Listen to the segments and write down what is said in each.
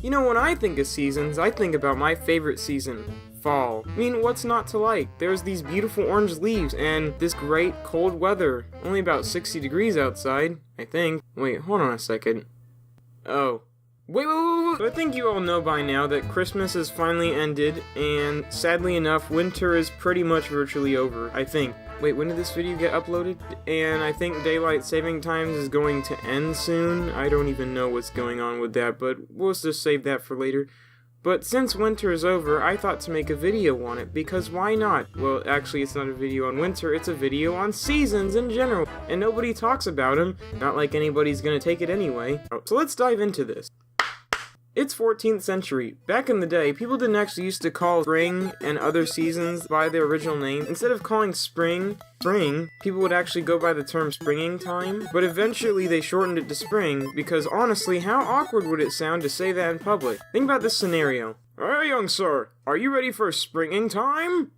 You know, when I think of seasons, I think about my favorite season, fall. I mean, what's not to like? There's these beautiful orange leaves and this great cold weather. Only about 60 degrees outside, I think. Wait, hold on a second. Oh. Wait. I think you all know by now that Christmas has finally ended, and sadly enough, winter is pretty much virtually over, I think. Wait, when did this video get uploaded? And I think daylight saving times is going to end soon. I don't even know what's going on with that, but we'll just save that for later. But since winter is over, I thought to make a video on it, because why not? Well, actually, it's not a video on winter, it's a video on seasons in general, and nobody talks about them, not like anybody's gonna take it anyway. So let's dive into this. It's 14th century. Back in the day, people didn't actually used to call spring and other seasons by their original name. Instead of calling spring, people would actually go by the term springing time, but eventually they shortened it to spring, because honestly, how awkward would it sound to say that in public? Think about this scenario. Hey, young sir, are you ready for springing time?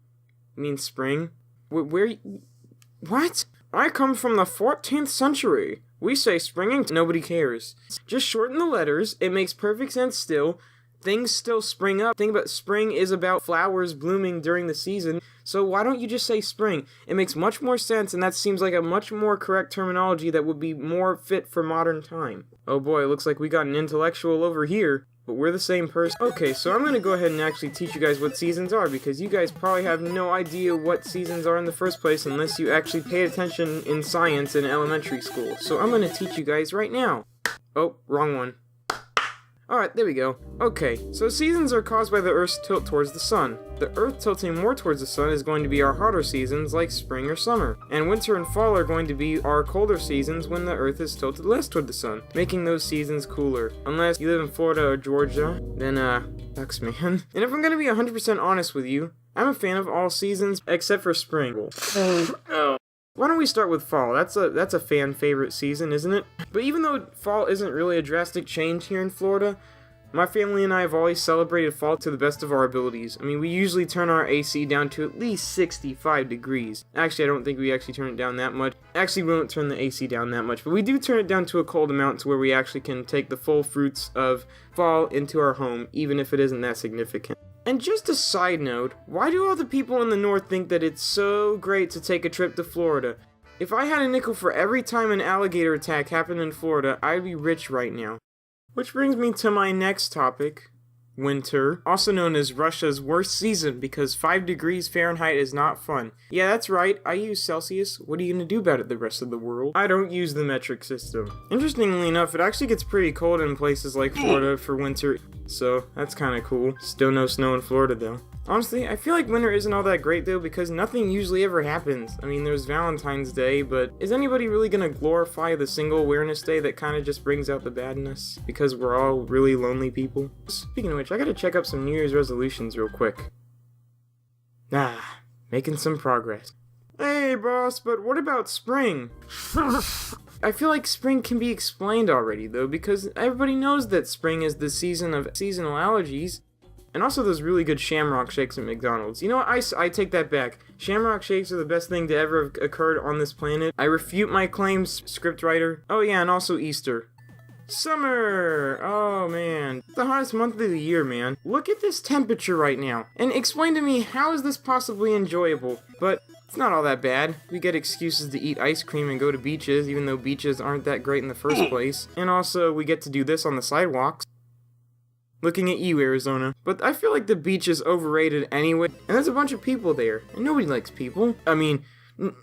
You mean spring? What? I come from the 14th century. We say springing, nobody cares. Just shorten the letters, it makes perfect sense still. Things still spring up. Think about spring is about flowers blooming during the season, so why don't you just say spring? It makes much more sense, and that seems like a much more correct terminology that would be more fit for modern time. Oh boy, it looks like we got an intellectual over here, but we're the same person. Okay, so I'm gonna go ahead and actually teach you guys what seasons are, because you guys probably have no idea what seasons are in the first place unless you actually paid attention in science in elementary school. So I'm gonna teach you guys right now. Oh, wrong one. Alright, there we go. Okay, so seasons are caused by the Earth's tilt towards the sun. The Earth tilting more towards the sun is going to be our hotter seasons like spring or summer, and winter and fall are going to be our colder seasons when the Earth is tilted less toward the sun, making those seasons cooler. Unless you live in Florida or Georgia, then sucks, man. And if I'm gonna be 100% honest with you, I'm a fan of all seasons except for spring. Why don't we start with fall? That's a fan favorite season, isn't it? But even though fall isn't really a drastic change here in Florida, my family and I have always celebrated fall to the best of our abilities. I mean, we usually turn our AC down to at least 65 degrees. Actually, I don't think we actually turn it down that much. Actually, we don't turn the AC down that much, but we do turn it down to a cold amount to where we actually can take the full fruits of fall into our home, even if it isn't that significant. And just a side note, why do all the people in the north think that it's so great to take a trip to Florida? If I had a nickel for every time an alligator attack happened in Florida, I'd be rich right now. Which brings me to my next topic, winter, also known as Russia's worst season because 5 degrees Fahrenheit is not fun. Yeah, that's right, I use Celsius. What are you gonna do about it, the rest of the world? I don't use the metric system. Interestingly enough, it actually gets pretty cold in places like Florida for winter, so that's kinda cool. Still no snow in Florida though. Honestly, I feel like winter isn't all that great though because nothing usually ever happens. I mean, there's Valentine's Day, but is anybody really gonna glorify the single awareness day that kinda just brings out the badness? Because we're all really lonely people? Speaking of which, I gotta check up some New Year's resolutions real quick. Making some progress. Hey boss, but what about spring? I feel like spring can be explained already though, because everybody knows that spring is the season of seasonal allergies. And also those really good Shamrock Shakes at McDonald's. You know what, I take that back. Shamrock Shakes are the best thing to ever have occurred on this planet. I refute my claims, scriptwriter. Oh yeah, and also Easter. Summer! Oh man, the hottest month of the year, man. Look at this temperature right now, and explain to me how is this possibly enjoyable? But it's not all that bad. We get excuses to eat ice cream and go to beaches, even though beaches aren't that great in the first place. And also, we get to do this on the sidewalks. Looking at you, Arizona. But I feel like the beach is overrated anyway, and there's a bunch of people there, and nobody likes people. I mean,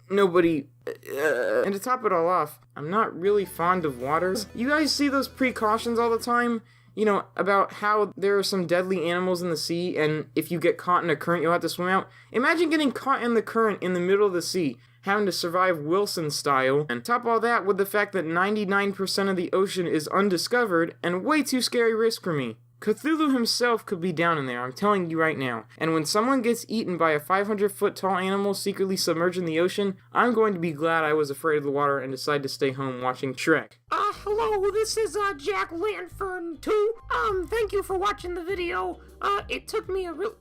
nobody... And to top it all off, I'm not really fond of water. You guys see those precautions all the time? You know, about how there are some deadly animals in the sea, and if you get caught in a current, you'll have to swim out. Imagine getting caught in the current in the middle of the sea, having to survive Wilson style, and top all that with the fact that 99% of the ocean is undiscovered, and way too scary risk for me. Cthulhu himself could be down in there, I'm telling you right now. And when someone gets eaten by a 500-foot tall animal secretly submerged in the ocean, I'm going to be glad I was afraid of the water and decided to stay home watching Shrek. Hello, this is JackLanfern 2. Thank you for watching the video. It took me a real...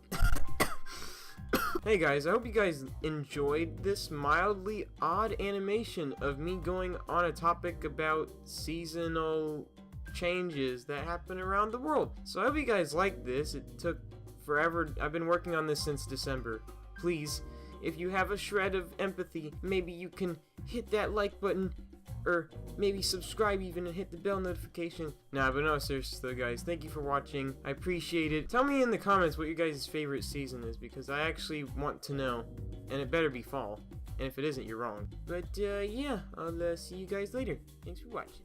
Hey guys, I hope you guys enjoyed this mildly odd animation of me going on a topic about seasonal changes that happen around the world. So I hope you guys like this. It took forever. I've been working on this since December. Please, if you have a shred of empathy, maybe you can hit that like button, or maybe subscribe even and hit the bell notification. Nah, but no, seriously though, guys, thank you for watching. I appreciate it. Tell me in the comments what your guys' favorite season is, because I actually want to know, and it better be fall. And if it isn't, you're wrong. But yeah, I'll see you guys later. Thanks for watching.